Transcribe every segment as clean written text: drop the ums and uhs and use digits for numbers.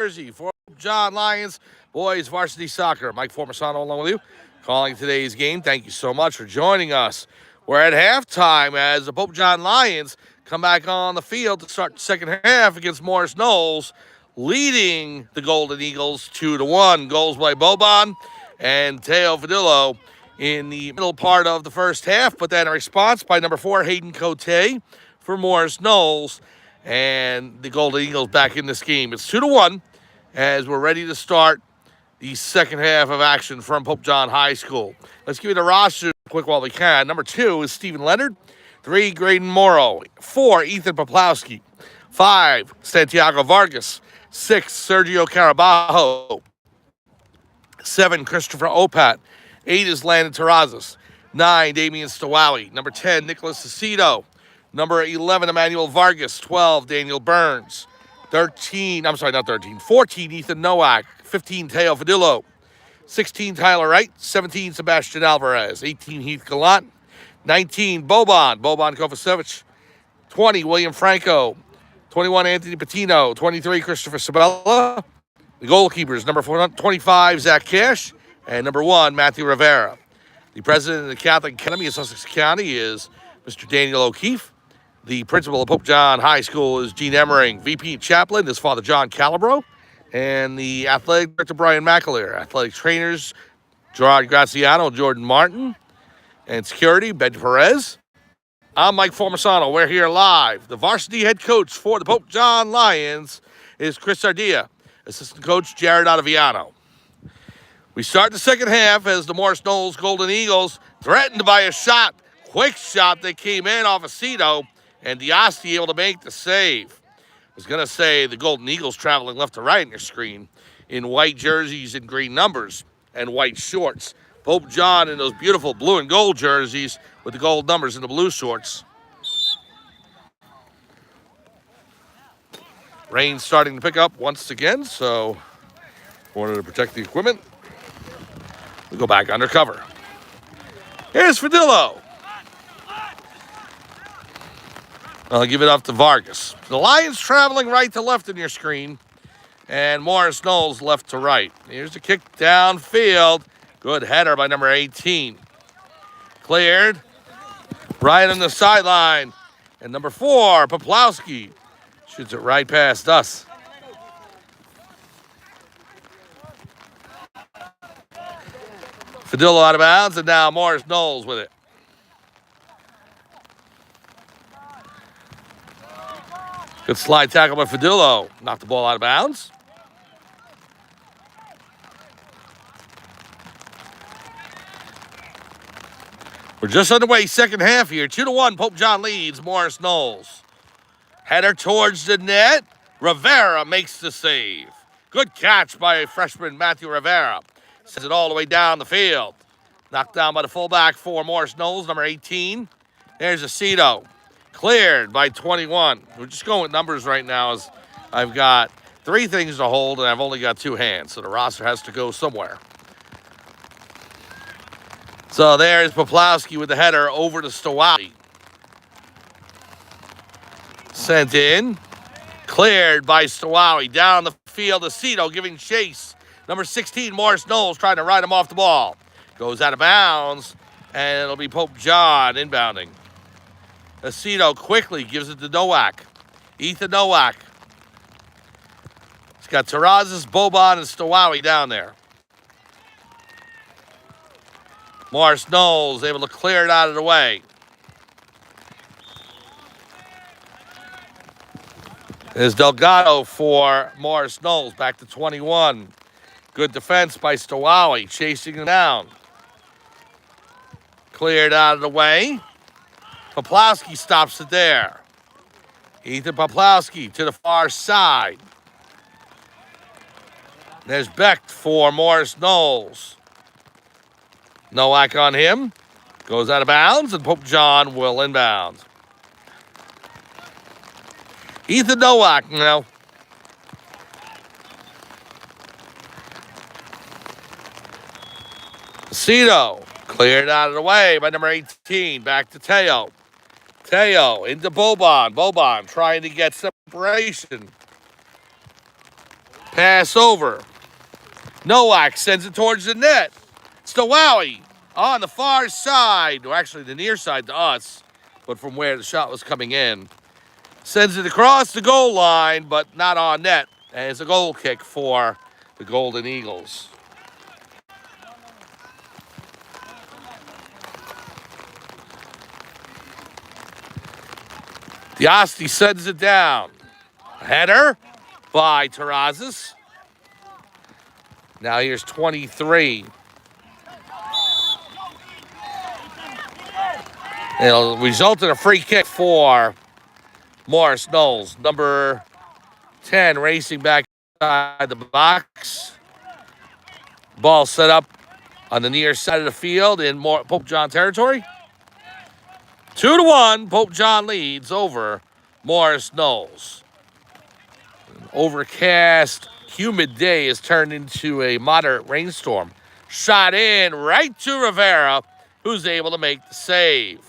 Jersey for John Lions boys varsity soccer. Mike Formasano along with you, calling today's game. Thank you so much for joining us. We're at halftime as the Pope John Lions come back on the field to start the second half against Morris Knolls, leading the Golden Eagles 2-1. Goals by Boban and Teo Fadillo in the middle part of the first half, but then a response by number 4, Hayden Cote for Morris Knolls, and the Golden Eagles back in this game. It's 2-1 as we're ready to start the second half of action from Pope John High School. Let's give you the roster quick while we can. Number 2 is Stephen Leonard. 3, Graydon Morrow. 4, Ethan Poplowski. 5, Santiago Vargas. 6, Sergio Carabajo. 7, Christopher Opat. 8 is Landon Terrazas. 9, Damian Stawawi. Number 10, Nicholas Aceto. Number 11, Emmanuel Vargas. 12, Daniel Burns. 14, Ethan Nowak. 15, Teo Fadillo. 16, Tyler Wright. 17, Sebastian Alvarez. 18, Heath Gallant. 19, Boban Kovacevic. 20, William Franco. 21, Anthony Patino. 23, Christopher Sabella. The goalkeepers, number 25, Zach Cash. And number 1, Matthew Rivera. The president of the Catholic Academy of Sussex County is Mr. Daniel O'Keefe. The principal of Pope John High School is Gene Emmering. VP chaplain is Father John Calabro. And the athletic director, Brian McAleer. Athletic trainers, Gerard Graziano, Jordan Martin. And security, Ben Perez. I'm Mike Formasano. We're here live. The varsity head coach for the Pope John Lions is Chris Ardea. Assistant coach, Jared Ottaviano. We start the second half as the Morris Knolls Golden Eagles threatened by a shot. Quick shot that came in off Aceto, and Diasti able to make the save. I was going to say the Golden Eagles traveling left to right on your screen in white jerseys and green numbers and white shorts. Pope John in those beautiful blue and gold jerseys with the gold numbers and the blue shorts. Rain starting to pick up once again, so in order to protect the equipment, we go back undercover. Here's Fadillo. I'll give it up to Vargas. The Lions traveling right to left in your screen, and Morris Knolls left to right. Here's the kick downfield. Good header by number 18. Cleared. Right on the sideline. And number 4, Poplowski, shoots it right past us. Fadillo out of bounds, and now Morris Knolls with it. Good slide tackle by Fadillo. Knocked the ball out of bounds. We're just underway, second half here. 2-1, Pope John leads Morris Knolls. Header towards the net. Rivera makes the save. Good catch by freshman Matthew Rivera. Sends it all the way down the field. Knocked down by the fullback for Morris Knolls, number 18. There's Aceto. Cleared by 21. We're just going with numbers right now as I've got 3 things to hold and I've only got 2 hands, so the roster has to go somewhere. So there's Poplowski with the header over to Stawawi. Sent in. Cleared by Stawawi. Down the field, Aceto giving chase. Number 16, Morris Knolls trying to ride him off the ball. Goes out of bounds, and it'll be Pope John inbounding. Aceto quickly gives it to Nowak. Ethan Nowak. He's got Terrazas, Boban, and Stawawi down there. Morris Knolls able to clear it out of the way. There's Delgado for Morris Knolls, back to 21. Good defense by Stawawi, chasing him down. Cleared out of the way. Poplowski stops it there. Ethan Poplowski to the far side. There's Beck for Morris Knolls. Nowak on him. Goes out of bounds, and Pope John will inbound. Ethan Nowak now. Aceto cleared out of the way by number 18. Back to Teo. Teo into Boban. Boban trying to get separation. Pass over. Nowak sends it towards the net. Stowowie on the far side, or actually the near side to us, but from where the shot was coming in. Sends it across the goal line, but not on net. And it's a goal kick for the Golden Eagles. Diasti sends it down. Header by Terrazas. Now here's 23. It'll result in a free kick for Morris Knolls. Number 10 racing back inside the box. Ball set up on the near side of the field in Pope John territory. 2-1, Pope John leads over Morris Knolls. An overcast, humid day has turned into a moderate rainstorm. Shot in right to Rivera, who's able to make the save.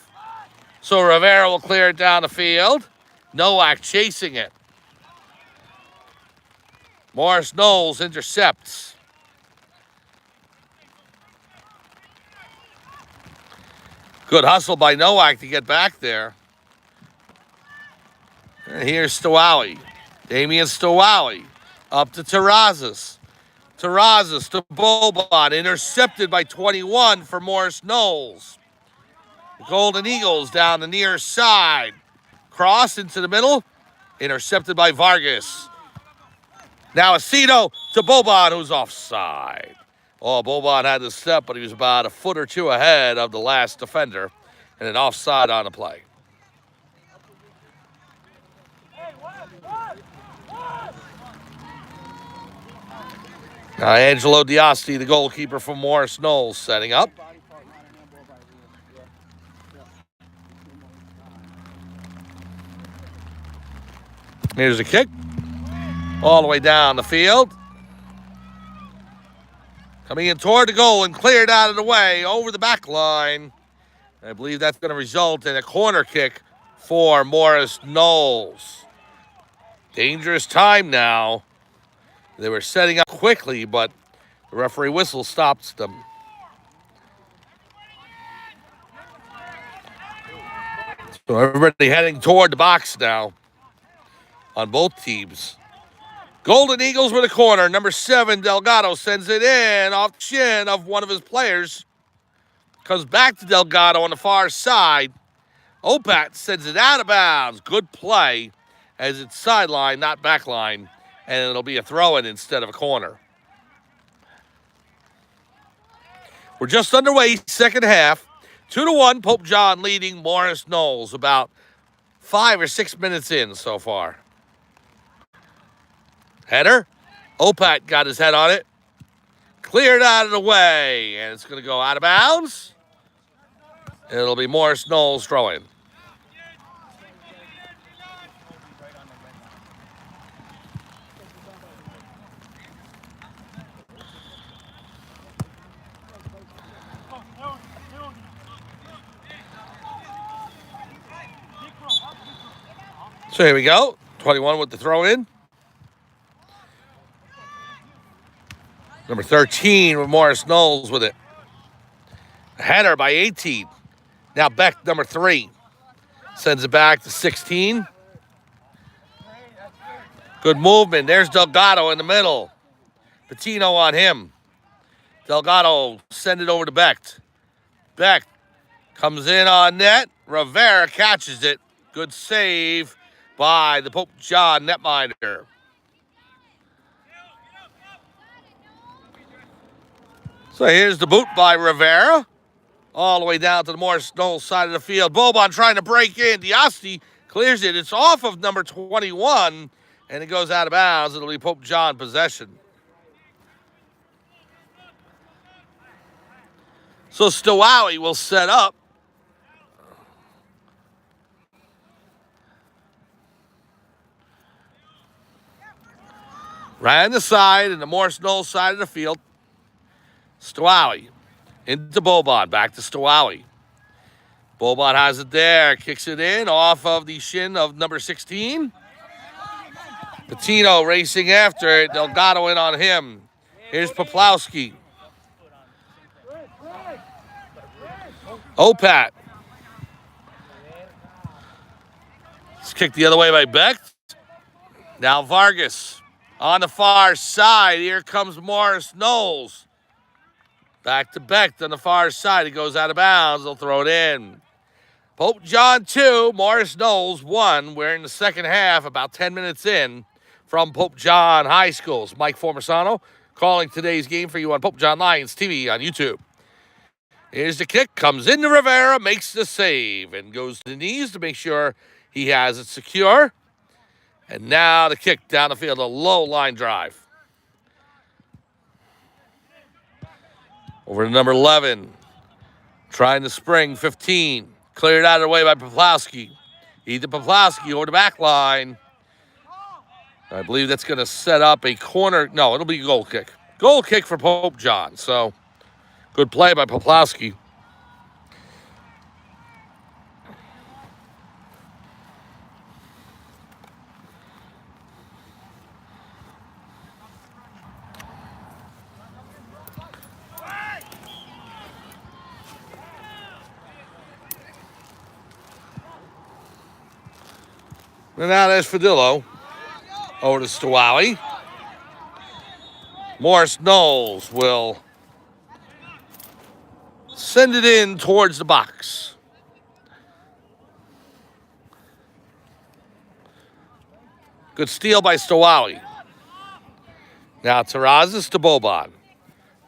So Rivera will clear it down the field. Nowak chasing it. Morris Knolls intercepts. Good hustle by Nowak to get back there. And here's Stowowie. Damian Stowowie up to Terrazas. Terrazas to Boban. Intercepted by 21 for Morris Knolls. The Golden Eagles down the near side. Cross into the middle. Intercepted by Vargas. Now Aceto to Boban, who's offside. Oh, Boban had the step, but he was about a foot or two ahead of the last defender. And an offside on the play. Now Angelo Diasti, the goalkeeper from Morris Knolls, setting up. Here's a kick. All the way down the field. Coming in toward the goal and cleared out of the way over the back line. I believe that's going to result in a corner kick for Morris Knolls. Dangerous time now. They were setting up quickly, but the referee whistle stops them. So everybody heading toward the box now on both teams. Golden Eagles with a corner. Number 7, Delgado sends it in off the chin of one of his players. Comes back to Delgado on the far side. Opat sends it out of bounds. Good play as it's sideline, not backline. And it'll be a throw-in instead of a corner. We're just underway, second half. 2-1, Pope John leading Morris Knolls. About 5 or 6 minutes in so far. Header. Opat got his head on it. Cleared out of the way. And it's going to go out of bounds. It'll be Morris Knolls throwing. So here we go. 21 with the throw in. Number 13 with Morris Knolls with it. A header by 18. Now Beck, number 3. Sends it back to 16. Good movement. There's Delgado in the middle. Patino on him. Delgado send it over to Beck. Beck comes in on net. Rivera catches it. Good save by the Pope John netminder. So here's the boot by Rivera. All the way down to the Morris Knolls side of the field. Boban trying to break in. Diasti clears it. It's off of number 21, and it goes out of bounds. It'll be Pope John possession. So Stowowie will set up. Right on the side, and the Morris Knolls side of the field. Stowowie into Boban, back to Stowowie. Boban has it there, kicks it in off of the shin of number 16. Patino racing after it. Delgado in on him. Here's Poplawski. Opat. It's kicked the other way by Beck. Now Vargas on the far side. Here comes Morris Knolls. Back to Beck on the far side. He goes out of bounds. They'll throw it in. Pope John 2, Morris Knolls 1. We're in the second half, about 10 minutes in from Pope John High School's Mike Formasano calling today's game for you on Pope John Lions TV on YouTube. Here's the kick. Comes into Rivera, makes the save, and goes to the knees to make sure he has it secure. And now the kick down the field, a low line drive. Over to number 11. Trying to spring, 15. Cleared out of the way by Poplawski. Ethan Poplawski over the back line. I believe that's going to set up a corner. No, it'll be a goal kick. Goal kick for Pope John. So, good play by Poplawski. And now there's Fadillo. Over to Stowawi. Morris Knolls will send it in towards the box. Good steal by Stowawi. Now Terrazas to Boban.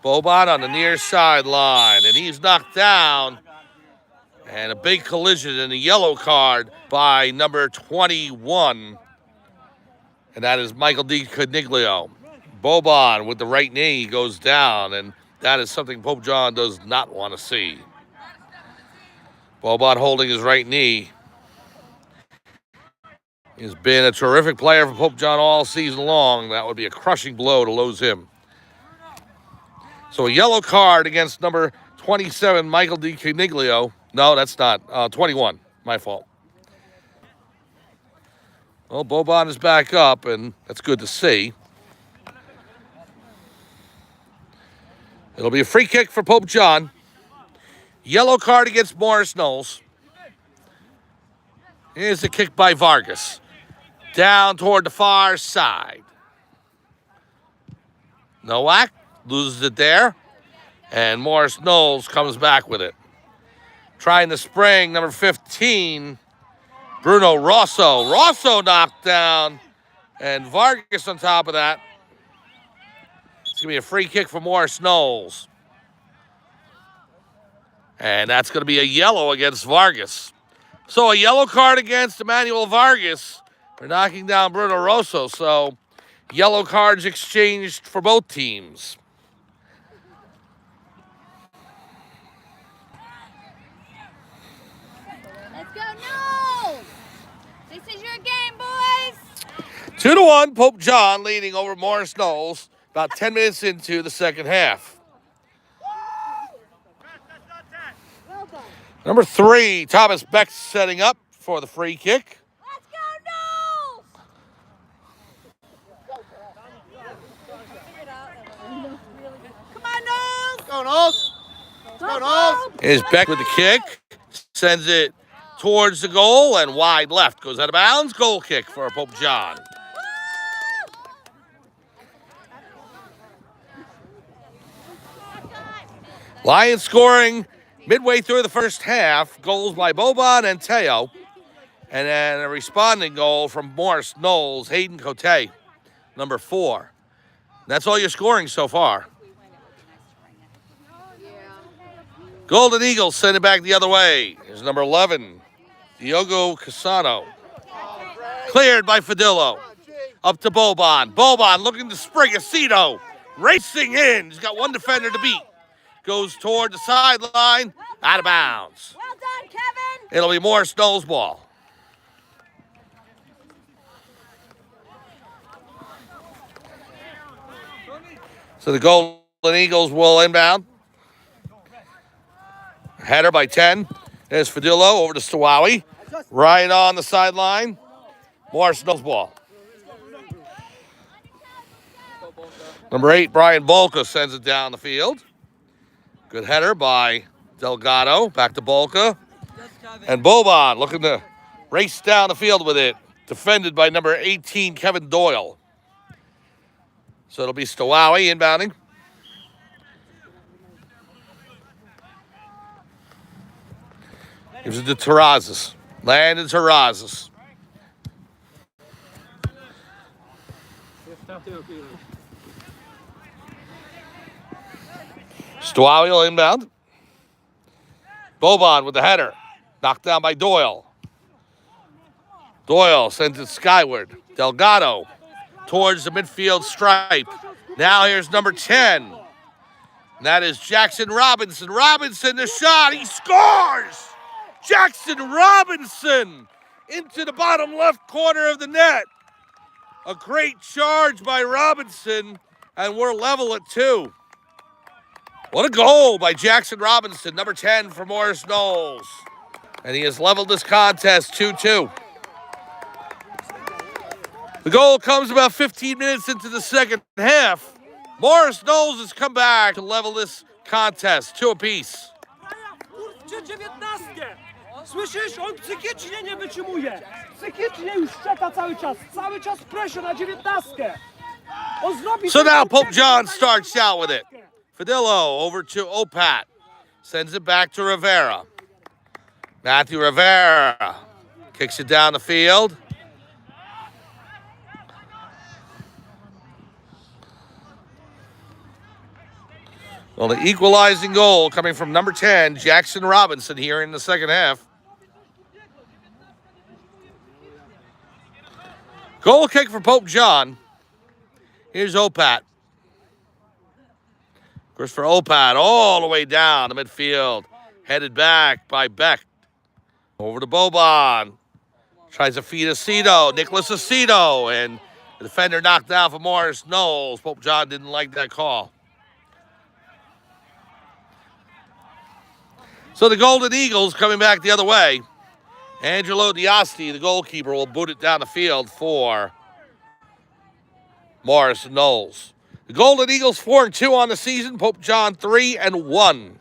Boban on the near sideline, and he's knocked down. And a big collision and a yellow card by number 21. And that is Michael D. Coniglio. Boban with the right knee goes down, and that is something Pope John does not want to see. Boban holding his right knee. He's been a terrific player for Pope John all season long. That would be a crushing blow to lose him. So a yellow card against number 27, Michael D. Coniglio. No, that's not. 21. My fault. Well, Boban is back up, and that's good to see. It'll be a free kick for Pope John. Yellow card against Morris Knolls. Here's the kick by Vargas. Down toward the far side. Nowak loses it there. And Morris Knolls comes back with it. Trying to spring, number 15, Bruno Rosso. Rosso knocked down. And Vargas on top of that. It's going to be a free kick for Morris Knolls. And that's going to be a yellow against Vargas. So a yellow card against Emmanuel Vargas for knocking down Bruno Rosso. So yellow cards exchanged for both teams. Let's go, Knolls! This is your game, boys! 2-1, Pope John leading over Morris Knolls about 10 minutes into the second half. Number 3, Thomas Beck setting up for the free kick. Let's go, Knolls! Come on, Knolls! Go, Knolls! Go, Knolls! Is Beck with the kick, sends it towards the goal and wide left. Goes out of bounds, goal kick for Pope John. Lions scoring midway through the first half. Goals by Boban and Teo. And then a responding goal from Morris Knolls, Hayden Cote, number 4. That's all you're scoring so far. Golden Eagles send it back the other way. Here's number 11, Diogo Casano. Cleared by Fadillo. Up to Boban. Boban looking to spring Aceto. Racing in. He's got one defender to beat. Goes toward the sideline. Out of bounds. Well done, Kevin! It'll be Morris Knolls' ball. So the Golden Eagles will inbound. Header by 10. There's Fadillo over to Stowawi. Right on the sideline. Morris Knolls' ball. Number 8, Brian Bolka sends it down the field. Good header by Delgado. Back to Bolka. And Boban looking to race down the field with it. Defended by number 18, Kevin Doyle. So it'll be Stowawi inbounding. Gives it to Terrazas. Landon Terrazas. Stowawi will inbound. Boban with the header. Knocked down by Doyle. Doyle sends it skyward. Delgado towards the midfield stripe. Now here's number 10. And that is Jackson Robinson. Robinson, the shot. He scores! Jackson Robinson into the bottom left corner of the net. A great charge by Robinson, and we're level at 2. What a goal by Jackson Robinson, number 10 for Morris Knolls. And he has leveled this contest 2-2. The goal comes about 15 minutes into the second half. Morris Knolls has come back to level this contest 2 apiece. Słyszysz? On psychicznie nie wytrzymuje. Psychicznie już czeka cały czas. Cały czas pressure na 19. On zrobi... So now Pope John starts out with it. Fadillo over to Opat. Sends it back to Rivera. Matthew Rivera kicks it down the field. Well, the equalizing goal coming from number 10, Jackson Robinson, here in the second half. Goal kick for Pope John. Here's Opat. Christopher Opat all the way down the midfield. Headed back by Beck. Over to Boban. Tries to feed Aceto. Nicholas Aceto. And the defender knocked down for Morris Knolls. Pope John didn't like that call. So the Golden Eagles coming back the other way. Angelo Diasti, the goalkeeper, will boot it down the field for Morris Knolls. The Golden Eagles 4-2 on the season. Pope John 3-1.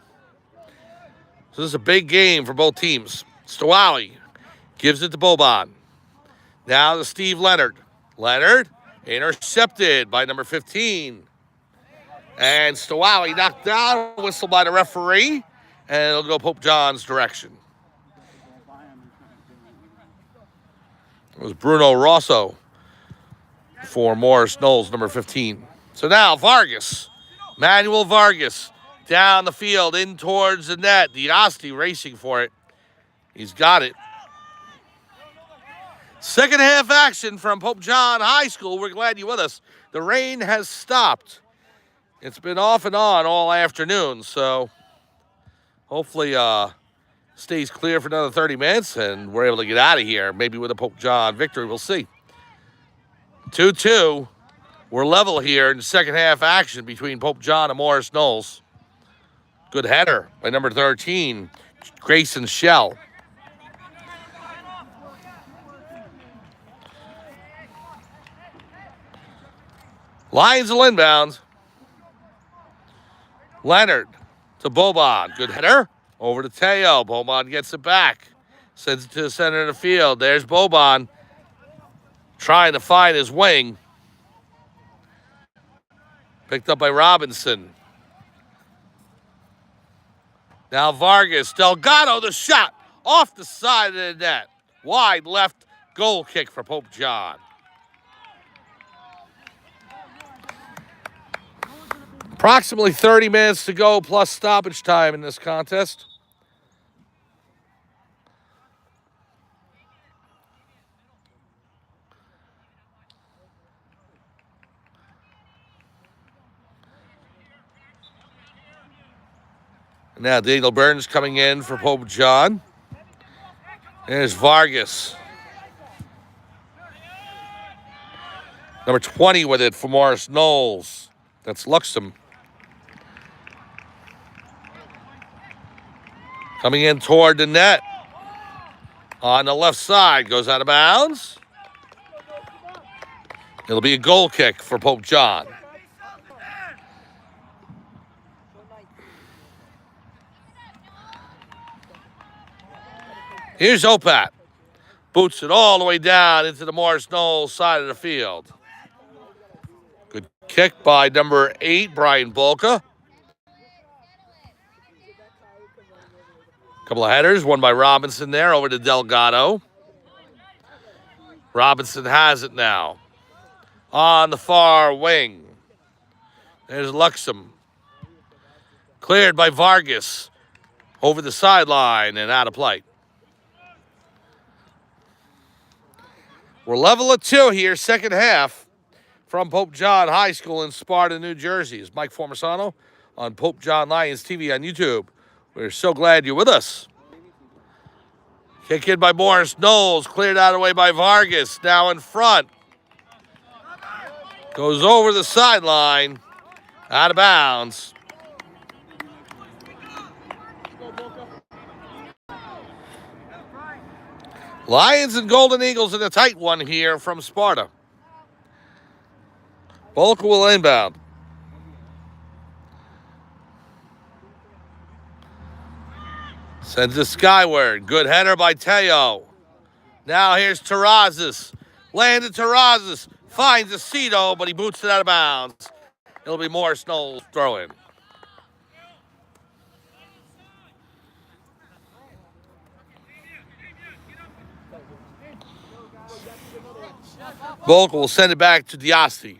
So this is a big game for both teams. Stowawi gives it to Boban. Now to Steve Leonard. Leonard intercepted by number 15. And Stowawi knocked down, whistle by the referee. And it'll go Pope John's direction. It was Bruno Rosso for Morris Knolls, number 15. So now Vargas, Manuel Vargas, down the field, in towards the net. Diasti racing for it. He's got it. Second half action from Pope John High School. We're glad you're with us. The rain has stopped. It's been off and on all afternoon, so hopefully stays clear for another 30 minutes and we're able to get out of here, maybe with a Pope John victory. We'll see. 2-2. We're level here in the second half action between Pope John and Morris Knolls. Good header by number 13, Grayson Shell. Lions will inbound. Leonard to Boban. Good header. Over to Teo. Boban gets it back. Sends it to the center of the field. There's Boban trying to find his wing. Picked up by Robinson. Now Vargas. Delgado, the shot off the side of the net. Wide left goal kick for Pope John. Approximately 30 minutes to go plus stoppage time in this contest. Now Daniel Burns coming in for Pope John. There's Vargas. Number 20 with it for Morris Knolls. That's Luxem. Coming in toward the net. On the left side. Goes out of bounds. It'll be a goal kick for Pope John. Here's Opat. Boots it all the way down into the Morris Knolls side of the field. Good kick by number 8, Brian Bolka. Couple of headers, one by Robinson there over to Delgado. Robinson has it now. On the far wing. There's Luxem. Cleared by Vargas. Over the sideline and out of play. We're level at 2 here, second half, from Pope John High School in Sparta, New Jersey. It's Mike Formisano on Pope John Lions TV on YouTube. We're so glad you're with us. Kick in by Morris Knolls, cleared out of the way by Vargas, now in front. Goes over the sideline, out of bounds. Lions and Golden Eagles in a tight one here from Sparta. Bolka will inbound. Sends it skyward. Good header by Teo. Now here's Terrazas. Landed Terrazas. Finds Aceto, but he boots it out of bounds. It'll be Morris Knolls throw-in. Bolka will send it back to Diasti.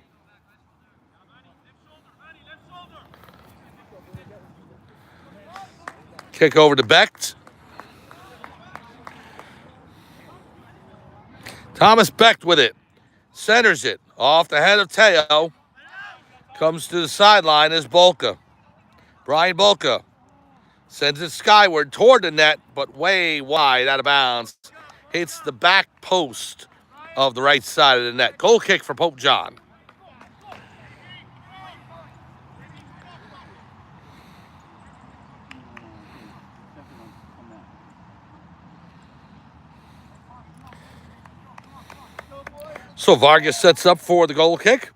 Kick over to Becht. Thomas Becht with it. Centers it off the head of Teo. Comes to the sideline is Bolka. Brian Bolka sends it skyward toward the net, but way wide out of bounds. Hits the back post of the right side of the net. Goal kick for Pope John. So Vargas sets up for the goal kick.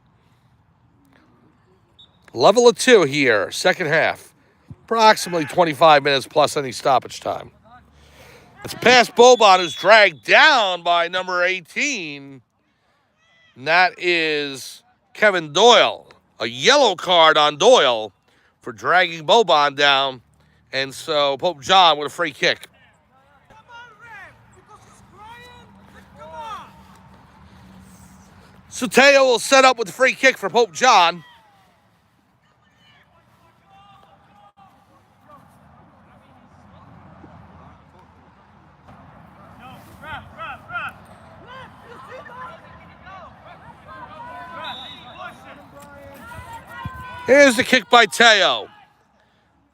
Level of 2 here, second half. Approximately 25 minutes plus any stoppage time. It's past Boban, who's dragged down by number 18. And that is Kevin Doyle. A yellow card on Doyle for dragging Boban down. And so Pope John with a free kick. So Teo will set up with the free kick for Pope John. Here's the kick by Teo.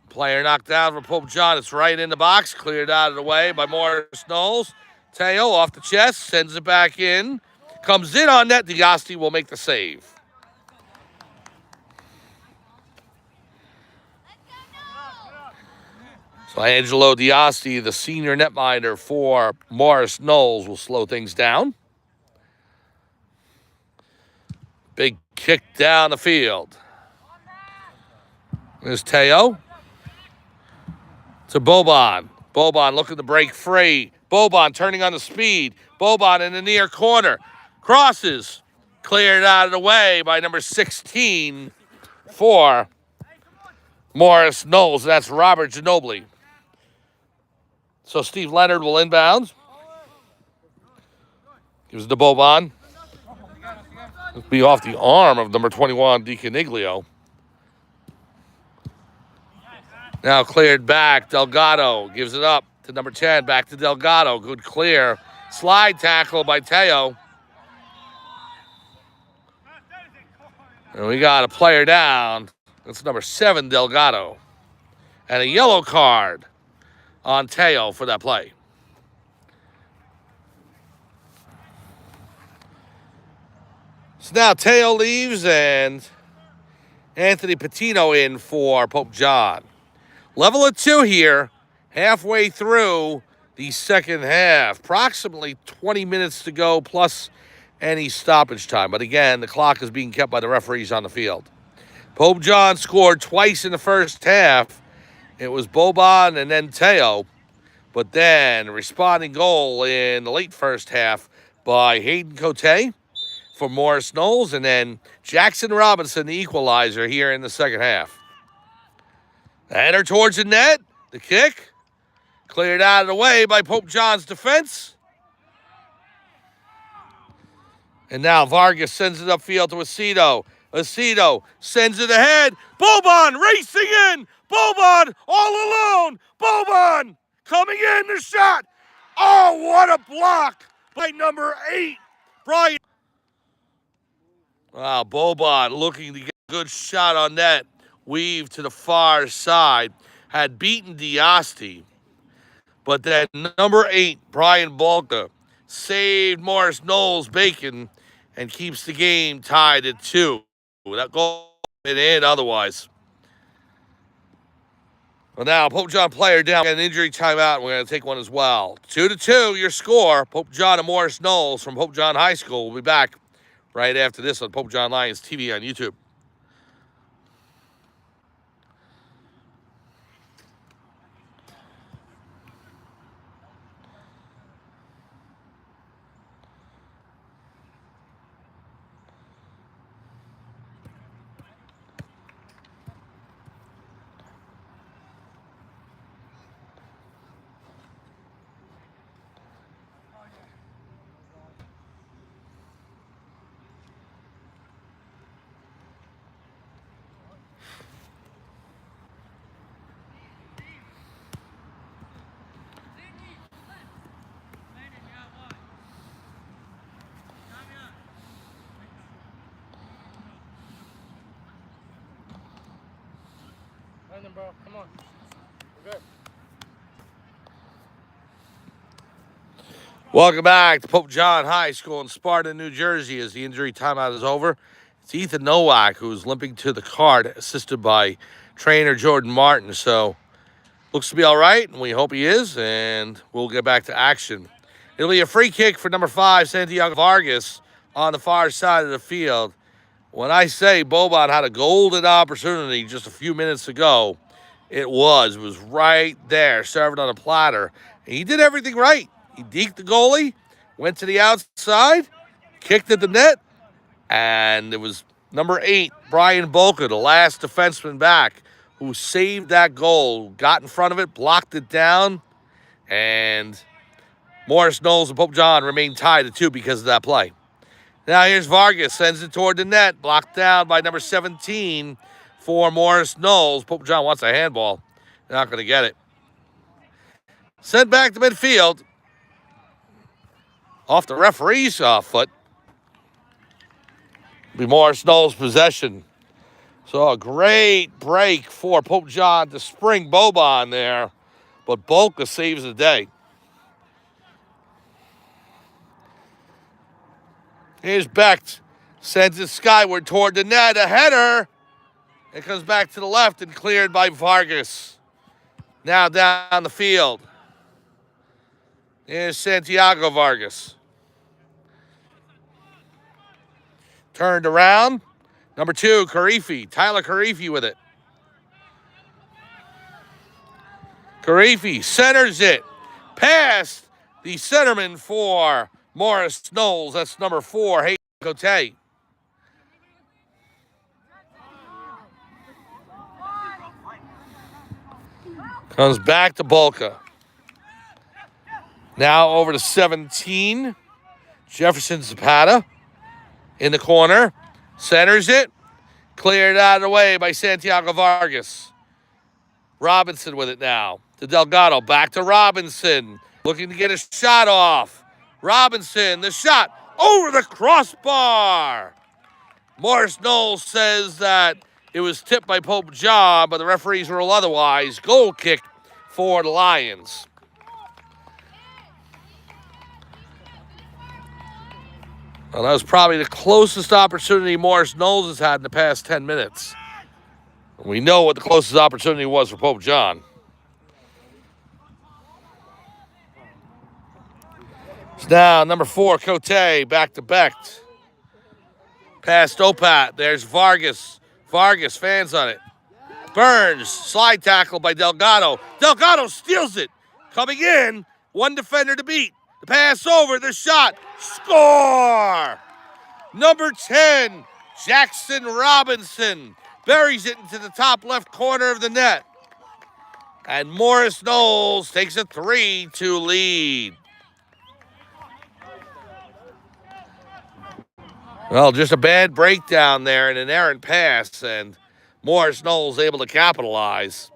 Player knocked down for Pope John. It's right in the box. Cleared out of the way by Morris Knolls. Teo off the chest. Sends it back in. Comes in on net. Diasti will make the save. So Angelo Diasti, the senior netminder for Morris Knolls, will slow things down. Big kick down the field. There's Teo. To Boban. Boban looking to break free. Boban turning on the speed. Boban in the near corner. Crosses. Cleared out of the way by number 16 for Morris Knolls. That's Robert Ginobili. So Steve Leonard will inbound. Gives it to Boban. It'll be off the arm of number 21, DiCaniglio. Now cleared back. Delgado gives it up to number 10. Back to Delgado. Good clear. Slide tackle by Teo. And we got a player down. That's number 7, Delgado. And a yellow card on Teo for that play. So now Teo leaves and Anthony Patino in for Pope John. Level of 2 here, halfway through the second half. Approximately 20 minutes to go plus any stoppage time. But again, the clock is being kept by the referees on the field. Pope John scored twice in the first half. It was Boban and then Teo. But then responding goal in the late first half by Hayden Cote for Morris Knolls, and then Jackson Robinson, the equalizer here in the second half. Header towards the net. The kick cleared out of the way by Pope John's defense. And now Vargas sends it upfield to Aceto. Aceto sends it ahead. Boban racing in. Boban all alone. Boban coming in. The shot. Oh, what a block by number 8, Brian. Wow, Boban looking to get a good shot on net. Weave to the far side. Had beaten Diasti. But then number 8, Brian Balka, saved Morris Knolls Bacon and keeps the game tied at 2. That goal been in otherwise. Well, now Pope John player down, got an injury timeout, and we're going to take one as well. 2-2, your score. Pope John and Morris Knolls from Pope John High School. We'll be back right after this on Pope John Lions TV on YouTube. Bro, come on. We're good. Welcome back to Pope John High School in Sparta, New Jersey, as the injury timeout is over. It's Ethan Nowak who's limping to the cart, assisted by trainer Jordan Martin. So looks to be all right, and we hope he is, and we'll get back to action. It'll be a free kick for number 5, Santiago Vargas, on the far side of the field. When I say Boban had a golden opportunity just a few minutes ago, it was right there, served on a platter. And he did everything right. He deked the goalie, went to the outside, kicked at the net, and it was number 8, Brian Bolka, the last defenseman back, who saved that goal, got in front of it, blocked it down, and Morris Knolls and Pope John remained tied at 2 because of that play. Now here's Vargas, sends it toward the net, blocked down by number 17 for Morris Knolls. Pope John wants a handball. They're not going to get it. Sent back to midfield. Off the referee's foot. Be Morris Knolls' possession. So a great break for Pope John to spring Boban there. But Bolka saves the day. Here's Becht. Sends it skyward toward the net. A header. It comes back to the left and cleared by Vargas. Now down the field. Here's Santiago Vargas. Turned around. Number 2, Karifi. Tyler Karifi with it. Karifi centers it. Past the centerman for Morris Knolls. That's number 4, Hayden Cote. Comes back to Bolka. Now over to 17. Jefferson Zapata in the corner. Centers it. Cleared out of the way by Santiago Vargas. Robinson with it now. To Delgado. Back to Robinson. Looking to get a shot off. Robinson, the shot over the crossbar. Morris Knolls says that it was tipped by Pope John, but the referees rule otherwise. Goal kick for the Lions. Well, that was probably the closest opportunity Morris Knolls has had in the past 10 minutes. We know what the closest opportunity was for Pope John. It's now number 4, Cote, back to Becht. Past Opat, there's Vargas. Vargas, fans on it. Burns, slide tackle by Delgado. Delgado steals it. coming in. One defender to beat. The pass over, the shot. Score! Number 10, Jackson Robinson buries it into the top left corner of the net. And Morris Knolls takes a 3-2 lead. Well, just a bad breakdown there and an errant pass, and Morris Knolls able to capitalize.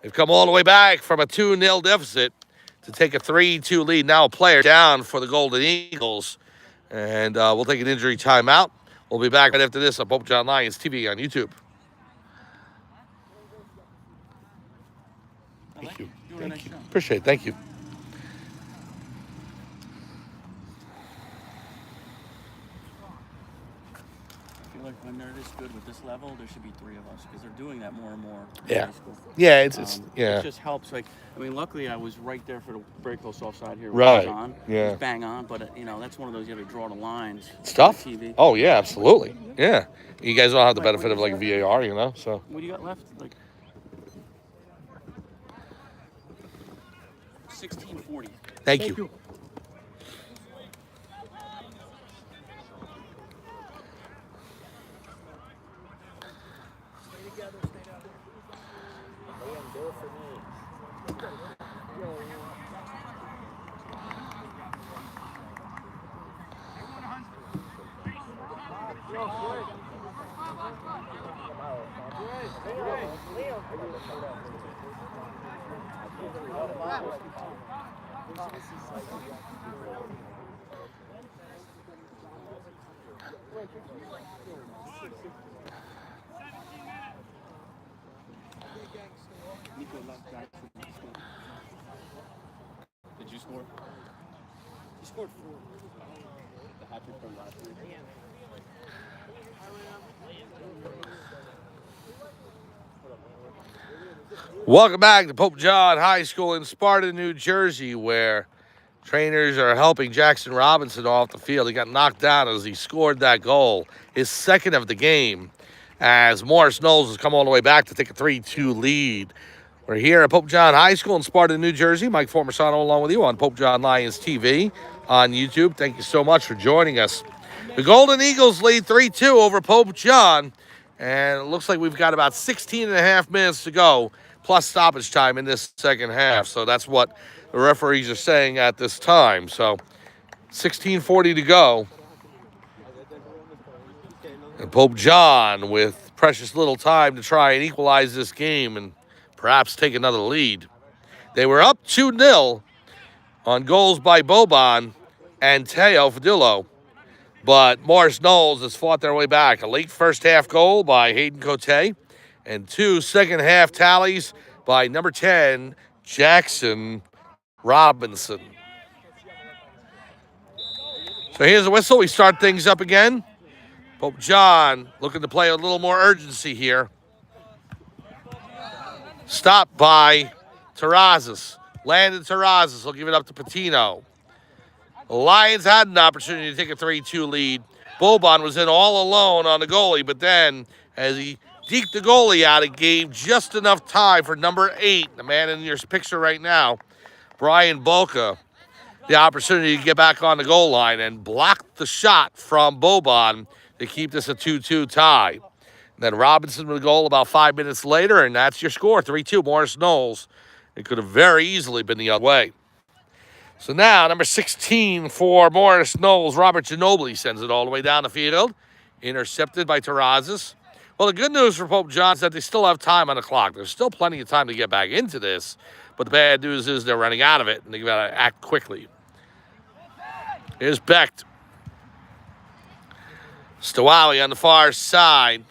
They've come all the way back from a 2-0 deficit to take a 3-2 lead. Now a player down for the Golden Eagles. And we'll take an injury timeout. We'll be back right after this on Pope John Lions TV on YouTube. Thank you. Thank you. Appreciate it. Thank you. I feel like when they're this good with this level, there should be 3 of us because they're doing that more and more. Yeah. In high school. Yeah, it's yeah. It just helps. Like, I mean, luckily I was right there for the very close offside here. Right. On. Yeah. It was bang on, but you know that's one of those you have to draw the lines. It's tough. On TV. Oh yeah, absolutely. Yeah. You guys don't have the benefit of like VAR, you know. So. What do you got left? Like 16:40. Thank you. Did you score? He scored 4. The hat trick from last week. Welcome back to Pope John High School in Sparta, New Jersey, where trainers are helping Jackson Robinson off the field. He got knocked down as he scored that goal, his second of the game, as Morris Knolls has come all the way back to take a 3-2 lead. We're here at Pope John High School in Sparta, New Jersey. Mike Formasano along with you on Pope John Lions TV on YouTube. Thank you so much for joining us. The Golden Eagles lead 3-2 over Pope John, and it looks like we've got about 16 and a half minutes to go, plus stoppage time in this second half. So that's what the referees are saying at this time. So 16:40 to go. And Pope John with precious little time to try and equalize this game and perhaps take another lead. They were up 2-0 on goals by Boban and Teo Fadillo. But Morris Knolls has fought their way back. A late first half goal by Hayden Cote and 2 second half tallies by number 10, Jackson Robinson. So here's a whistle. We start things up again. Pope John looking to play a little more urgency here. Stopped by Terrazas. Landon Terrazas will give it up to Patino. The Lions had an opportunity to take a 3-2 lead. Boban was in all alone on the goalie, but then as he deked the goalie out, it gave just enough time for number 8, the man in your picture right now, Brian Boca, the opportunity to get back on the goal line and block the shot from Boban to keep this a 2-2 tie. And then Robinson with a goal about 5 minutes later, and that's your score, 3-2, Morris Knolls. It could have very easily been the other way. So now, number 16 for Morris Knolls, Robert Ginobili sends it all the way down the field, intercepted by Terrazas. Well, the good news for Pope John is that they still have time on the clock. There's still plenty of time to get back into this, but the bad news is they're running out of it, and they've got to act quickly. Here's Becht. Stawali on the far side.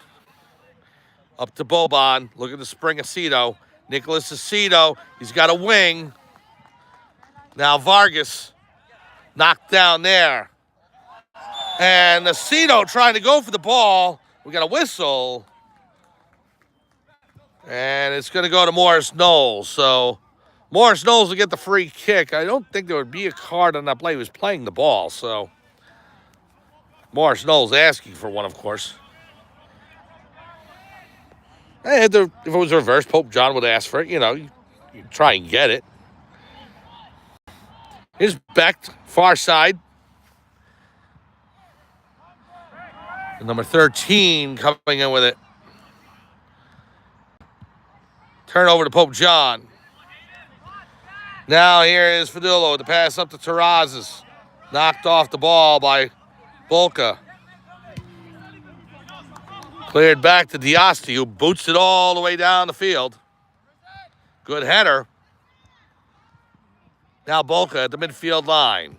Up to Boban. Look at the spring Aceto. Nicholas Aceto. He's got a wing. Now Vargas knocked down there. And Aceto trying to go for the ball. We got a whistle. And it's going to go to Morris Knolls. So Morris Knolls will get the free kick. I don't think there would be a card on that play. He was playing the ball. So Morris Knolls asking for one, of course. If it was reversed, Pope John would ask for it. You know, you try and get it. Here's Becht, far side. And number 13 coming in with it. Turnover to Pope John. Now here is Fadullo. The pass up to Terrazas. Knocked off the ball by Bolka. Cleared back to Diasti, who boots it all the way down the field. Good header. Now Bolka at the midfield line.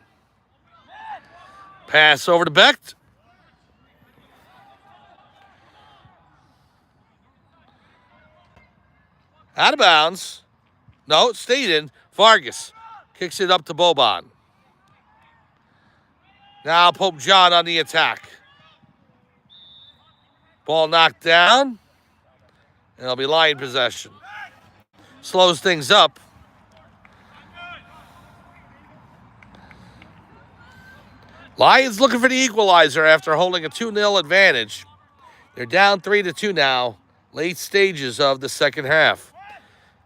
Pass over to Becht. Out of bounds. No, it stayed in. Vargas kicks it up to Boban. Now Pope John on the attack. Ball knocked down. And it'll be Lion possession. Slows things up. Lions looking for the equalizer after holding a 2-0 advantage. They're down 3-2 now. Late stages of the second half.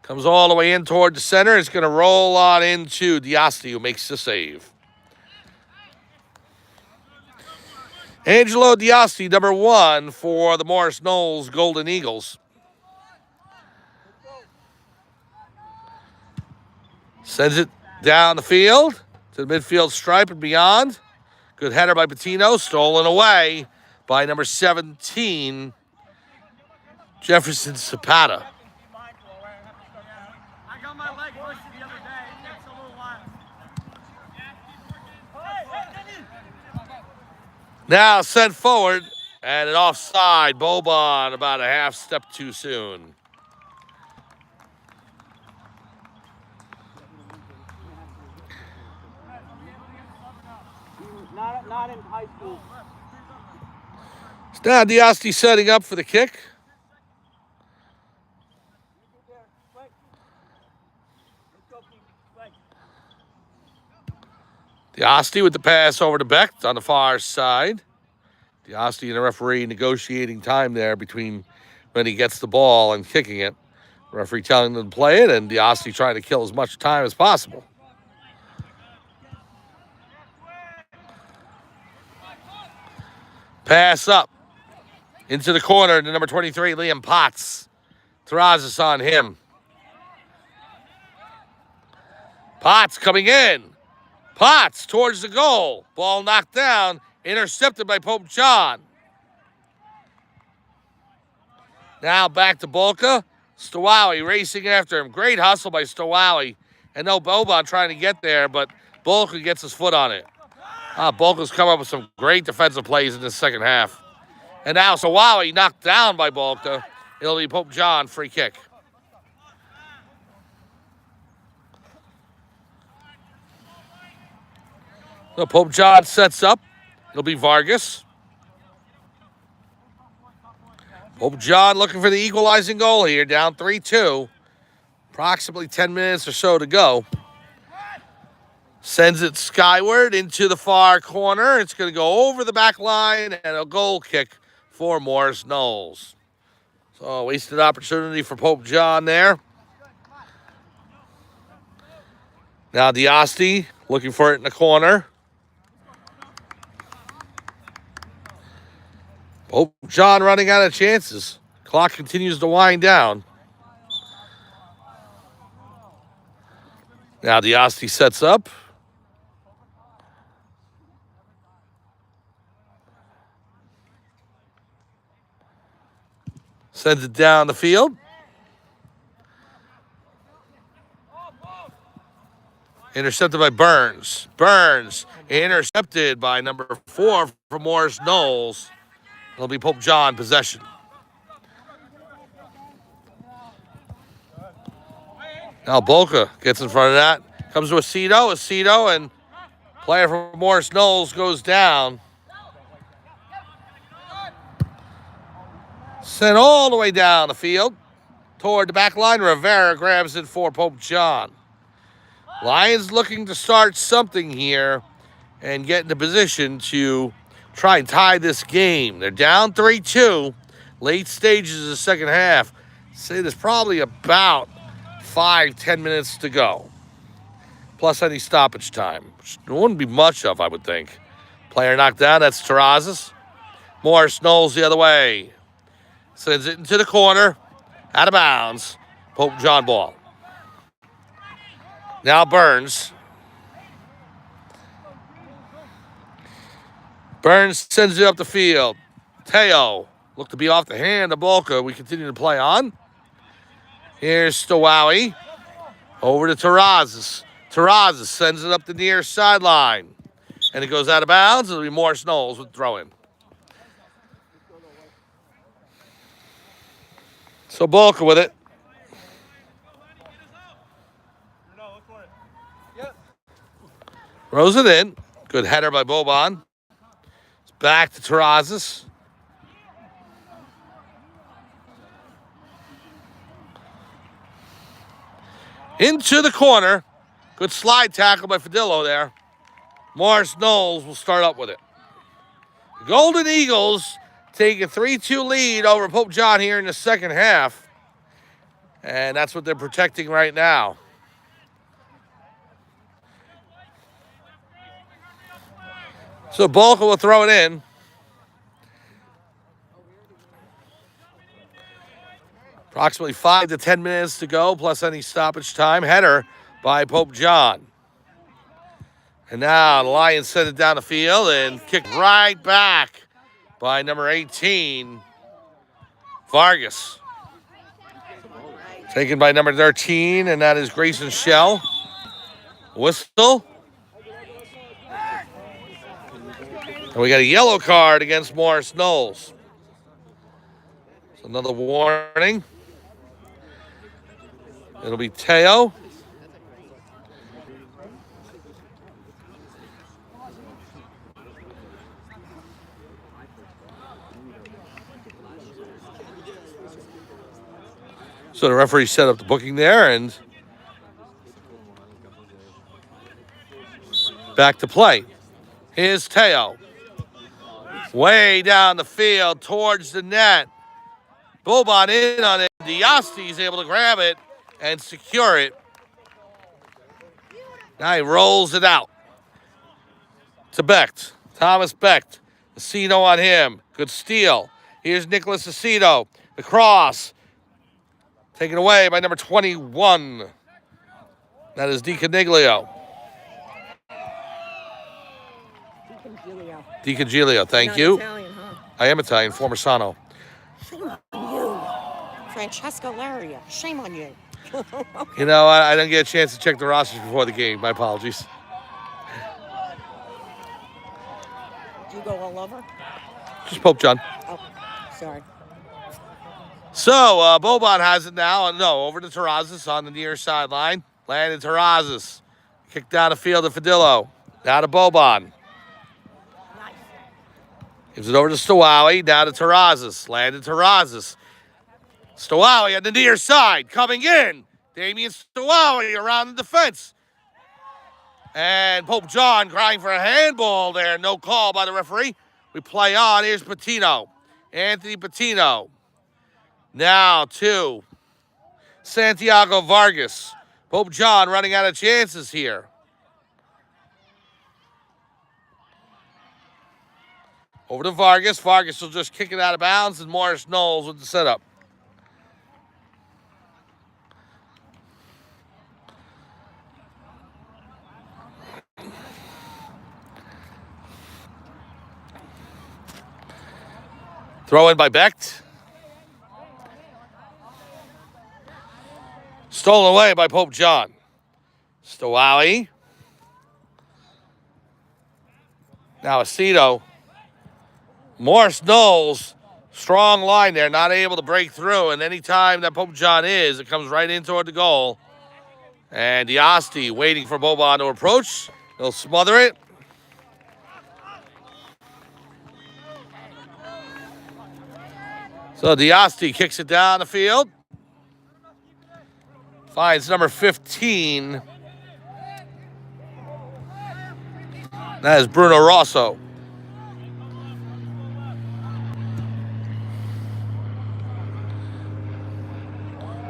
Comes all the way in toward the center. It's going to roll on into Diasti, who makes the save. Angelo Diasti, number 1 for the Morris Knolls Golden Eagles. Sends it down the field to the midfield stripe and beyond. Good header by Patino, stolen away by number 17, Jefferson Zapata. I got my leg busted the other day. It takes a little while. Now sent forward and an offside. Boban about a half step too soon. Not in high school. It's now Diasti setting up for the kick. Diasti with the pass over to Becht on the far side. Diasti and the referee negotiating time there between when he gets the ball and kicking it. Referee telling them to play it, and Diasti trying to kill as much time as possible. Pass up into the corner to number 23, Liam Potts. Terrazas on him. Potts coming in. Potts towards the goal. Ball knocked down, intercepted by Pope John. Now back to Bolka. Stowawi racing after him. Great hustle by Stowawi. And no Boban trying to get there, but Bolka gets his foot on it. Bolka's come up with some great defensive plays in the second half. And now Stowawi knocked down by Bolka. It'll be Pope John free kick. So Pope John sets up. It'll be Vargas. Pope John looking for the equalizing goal here, down 3-2. Approximately 10 minutes or so to go. Sends it skyward into the far corner. It's going to go over the back line and a goal kick for Morris Knolls. So a wasted opportunity for Pope John there. Now Diasti looking for it in the corner. Pope John running out of chances. Clock continues to wind down. Now Diasti sets up. Sends it down the field. Intercepted by Burns. Burns intercepted by number 4 from Morris Knolls. It'll be Pope John possession. Now Bolka gets in front of that. Comes to Aceto. Aceto and player from Morris Knolls goes down. Sent all the way down the field toward the back line. Rivera grabs it for Pope John. Lions looking to start something here and get into position to try and tie this game. They're down 3-2. Late stages of the second half. Say there's probably about 5-10 minutes to go. plus any stoppage time, which there wouldn't be much of, I would think. Player knocked down. That's Terrazas. Morris Knolls the other way. Sends it into the corner. Out of bounds. Pope John ball. Now Burns. Burns sends it up the field. Teo looked to be off the hand of Bolka. We continue to play on. Here's Stowowie. Over to Terrazas. Terrazas sends it up the near sideline. And it goes out of bounds. It'll be Morris Knolls with throw in. So Bolka with it. Throws it in. Good header by Boban. It's back to Terrazas. Into the corner. Good slide tackle by Fadillo there. Morris Knolls will start up with it. The Golden Eagles take a 3-2 lead over Pope John here in the second half. And that's what they're protecting right now. So Bolka will throw it in. Approximately 5 to 10 minutes to go, plus any stoppage time. Header by Pope John. And now the Lions send it down the field and kick right back by number 18, Vargas. Taken by number 13, and that is Grayson Shell. Whistle. And we got a yellow card against Morris Knolls. So another warning. It'll be Teo. So the referee set up the booking there and back to play. Here's Teo. Way down the field towards the net. Boban in on it. Diasti is able to grab it and secure it. Now he rolls it out to Becht. Thomas Becht. Aceto on him. Good steal. Here's Nicholas Aceto. The cross. Taken away by number 21. That is DiCaniglio. DiCaniglio, thank you. Italian, huh? I am Italian, former Sano. Shame on you. Francesco Laria. Shame on you. You know, I didn't get a chance to check the rosters before the game. My apologies. Did you go all over? Just Pope John. Oh, sorry. So, Boban has it now. No, over to Terrazas on the near sideline. Landed Terrazas. Kick down the field to Fadillo. Now to Boban. Gives it over to Stowowie. Now to Terrazas. Landed Terrazas. Stowowie on the near side. Coming in. Damian Stowowie around the defense. And Pope John crying for a handball there. No call by the referee. We play on. Here's Patino. Anthony Patino. Now to Santiago Vargas. Pope John running out of chances here. Over to Vargas. Vargas will just kick it out of bounds, and Morris Knolls with the setup. Throw in by Becht. Stolen away by Pope John. Stowowie. Now Aceto. Morris Knolls, strong line there, not able to break through. And any time that Pope John is, it comes right in toward the goal. And Diasti waiting for Boban to approach. He'll smother it. So Diasti kicks it down the field. Finds number 15. That is Bruno Rosso.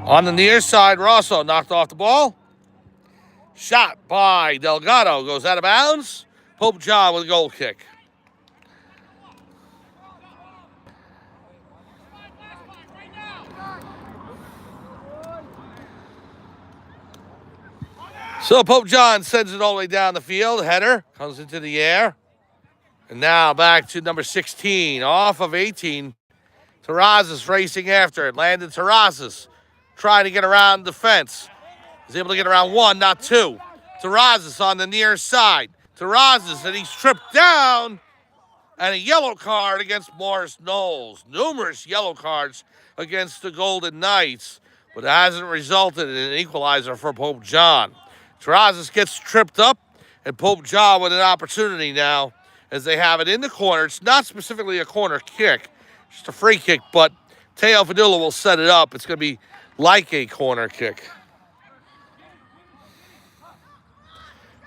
On the near side, Rosso knocked off the ball. Shot by Delgado. Goes out of bounds. Pope John with a goal kick. So Pope John sends it all the way down the field. Header comes into the air. And now back to number 16. Off of 18. Terrazas racing after it. Landon Terrazas trying to get around the fence. He's able to get around one, not two. Terrazas on the near side. Terrazas, and he's tripped down. And a yellow card against Morris Knolls. Numerous yellow cards against the Golden Knights, but it hasn't resulted in an equalizer for Pope John. Terrazas gets tripped up, and Pope John with an opportunity now as they have it in the corner. It's not specifically a corner kick, just a free kick, but Teo Fadula will set it up. It's going to be like a corner kick.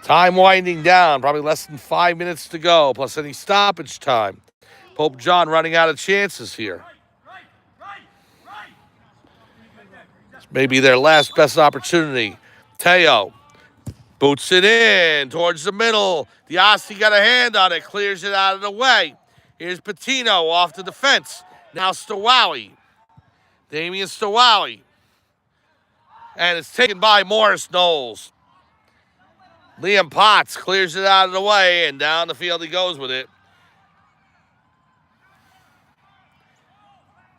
Time winding down, probably less than 5 minutes to go, plus any stoppage time. Pope John running out of chances here. This may be their last best opportunity. Teo boots it in towards the middle. Diasti got a hand on it, clears it out of the way. Here's Patino off to the fence. Now Stowawi. Damian Stowawi. And it's taken by Morris Knolls. Liam Potts clears it out of the way, and down the field he goes with it.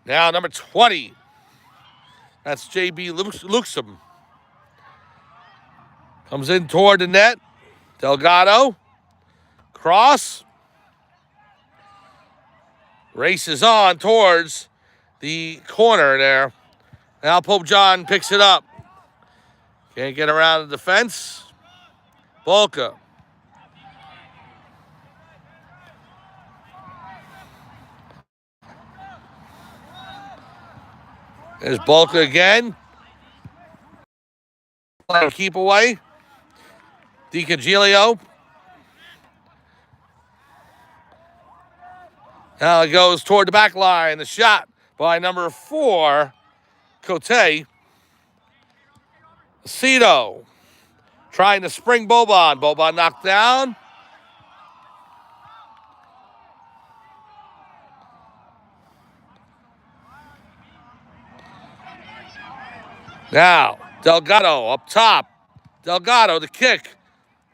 Now number 20. That's J.B. Luxem. Comes in toward the net. Delgado. Cross. Races on towards the corner there. Now Pope John picks it up. Can't get around the defense. Bolka. There's Bolka again. Keep away. DiCangilio. Now it goes toward the back line. The shot by number 4, Cote. Cito trying to spring Boban. Boban knocked down. Now, Delgado up top. Delgado, the kick.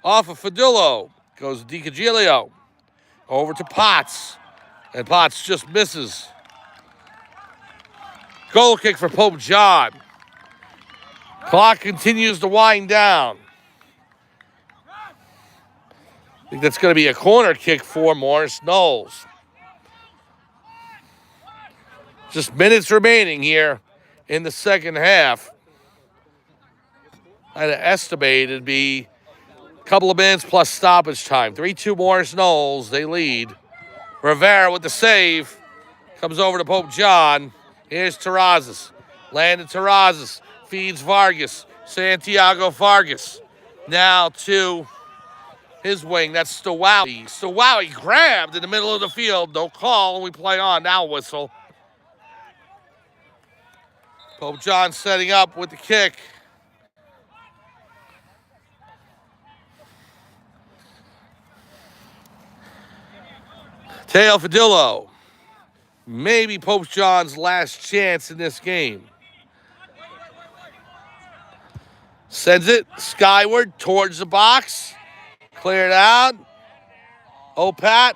Off of Fadullo. Goes DiCangilio. Over to Potts. And Potts just misses. Goal kick for Pope John. Clock continues to wind down. I think that's going to be a corner kick for Morris Knolls. Just minutes remaining here in the second half. I'd estimate it'd be a couple of minutes plus stoppage time. 3-2 Morris Knolls, they lead. Rivera with the save. Comes over to Pope John. Here's Terrazas. Landon Terrazas feeds Vargas. Santiago Vargas. Now to his wing. That's Stowawi. Stowawi grabbed in the middle of the field. No call, and we play on. Now whistle. Pope John setting up with the kick. Teo Fadillo. Maybe Pope John's last chance in this game. Sends it skyward towards the box. Cleared out. Opat.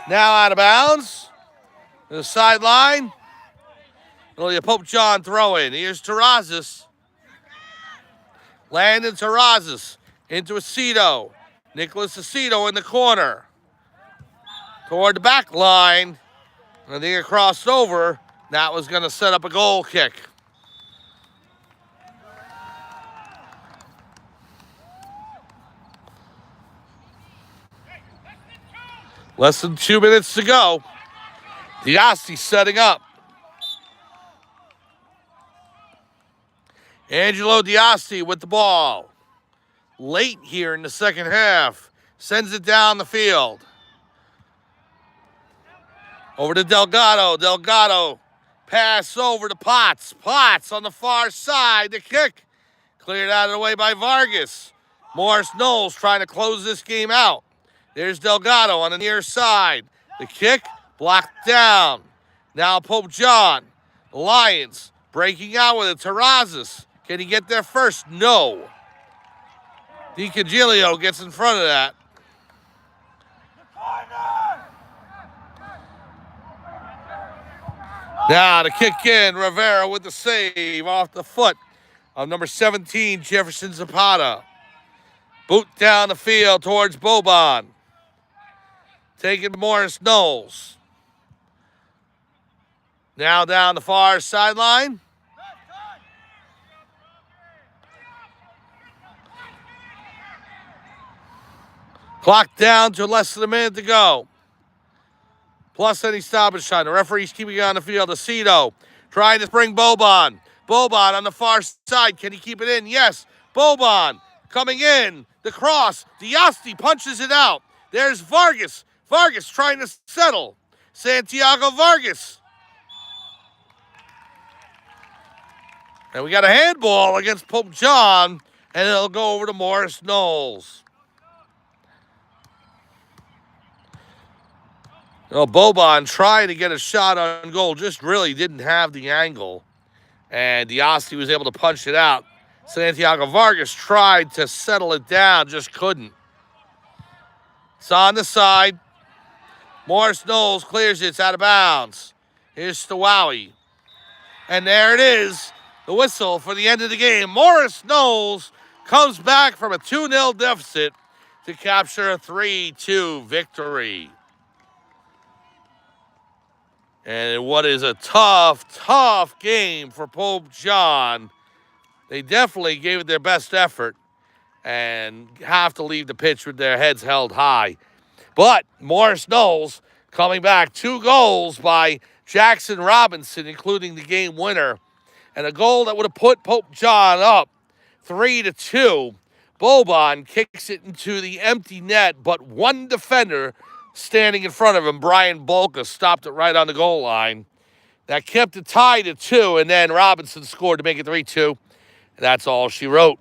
Now out of bounds. To the sideline. It'll be a Pope John throw in. Here's Terrazas. Landon Terrazas into Aceto. Nicholas Aceto in the corner. Toward the back line. And they get crossed over. That was going to set up a goal kick. Less than 2 minutes to go. Diasti setting up. Angelo Diasti with the ball. Late here in the second half. Sends it down the field. Over to Delgado. Delgado. Pass over to Potts. Potts on the far side. The kick. Cleared out of the way by Vargas. Morris Knolls trying to close this game out. There's Delgado on the near side. The kick blocked down. Now Pope John. Lions breaking out with it. Terrazas. Can he get there first? No. DiCangilio gets in front of that. Now to kick in, Rivera with the save off the foot of number 17, Jefferson Zapata. Boot down the field towards Boban. Taking Morris Knolls. Now down the far sideline. Clock down to less than a minute to go. Plus any stoppage time. The referee's keeping it on the field. Aceto trying to bring Boban. Boban on the far side. Can he keep it in? Yes. Boban coming in. The cross. Diasti punches it out. There's Vargas. Vargas trying to settle. Santiago Vargas. And we got a handball against Pope John, and it'll go over to Morris Knolls. Boban trying to get a shot on goal, just really didn't have the angle. And Diasti was able to punch it out. Santiago Vargas tried to settle it down, just couldn't. It's on the side. Morris Knolls clears it, it's out of bounds. Here's Stawowie. And there it is, the whistle for the end of the game. Morris Knolls comes back from a 2-0 deficit to capture a 3-2 victory. And what is a tough game for Pope John. They definitely gave it their best effort and have to leave the pitch with their heads held high. But Morris Knolls coming back, 2 goals by Jackson Robinson, including the game winner, and a goal that would have put Pope John up 3-2. Boban kicks it into the empty net, but one defender standing in front of him, Brian Bolka, stopped it right on the goal line. That kept it tied at 2, and then Robinson scored to make it 3-2. And that's all she wrote.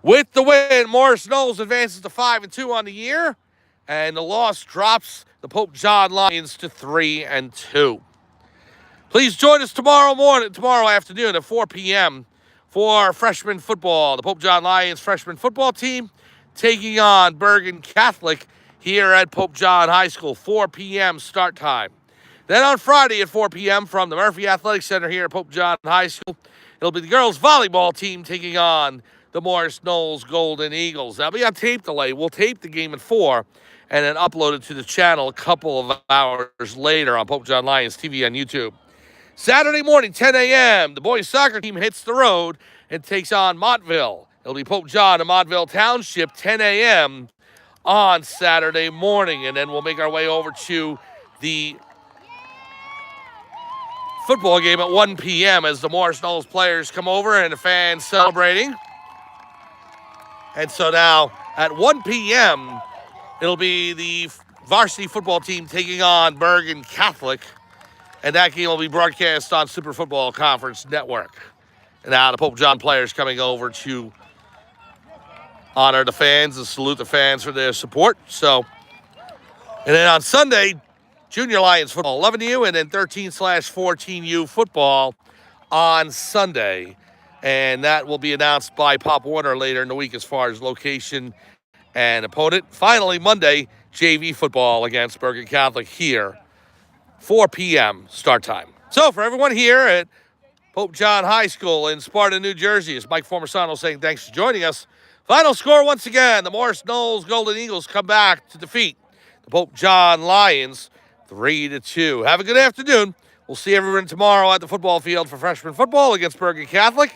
With the win, Morris Knolls advances to 5-2 on the year, and the loss drops the Pope John Lions to 3-2. Please join us tomorrow afternoon at 4 p.m. for freshman football. The Pope John Lions freshman football team taking on Bergen Catholic here at Pope John High School, 4 p.m. start time. Then on Friday at 4 p.m. from the Murphy Athletic Center here at Pope John High School, it'll be the girls volleyball team taking on the Morris Knolls Golden Eagles. That'll be on tape delay. We'll tape the game at 4 and then upload it to the channel a couple of hours later on Pope John Lions TV on YouTube. Saturday morning, 10 a.m., the boys soccer team hits the road and takes on Montville. It'll be Pope John and Montville Township, 10 a.m. on Saturday morning. And then we'll make our way over to the football game at 1 p.m. as the Morris Knolls players come over and the fans celebrating. And so now at 1 p.m., it'll be the varsity football team taking on Bergen Catholic. And that game will be broadcast on Super Football Conference Network. And now the Pope John players coming over to honor the fans and salute the fans for their support. So, and then on Sunday, Junior Lions football, 11U, and then 13/14U football on Sunday. And that will be announced by Pop Warner later in the week as far as location and opponent. Finally, Monday, JV football against Bergen Catholic here, 4 p.m. start time. So for everyone here at Pope John High School in Sparta, New Jersey, it's Mike Formasano saying thanks for joining us. Final score once again, the Morris Knolls Golden Eagles come back to defeat the Pope John Lions 3-2. Have a good afternoon. We'll see everyone tomorrow at the football field for freshman football against Bergen Catholic,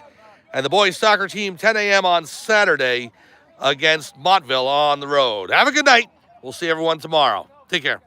and the boys soccer team 10 a.m. on Saturday against Montville on the road. Have a good night. We'll see everyone tomorrow. Take care.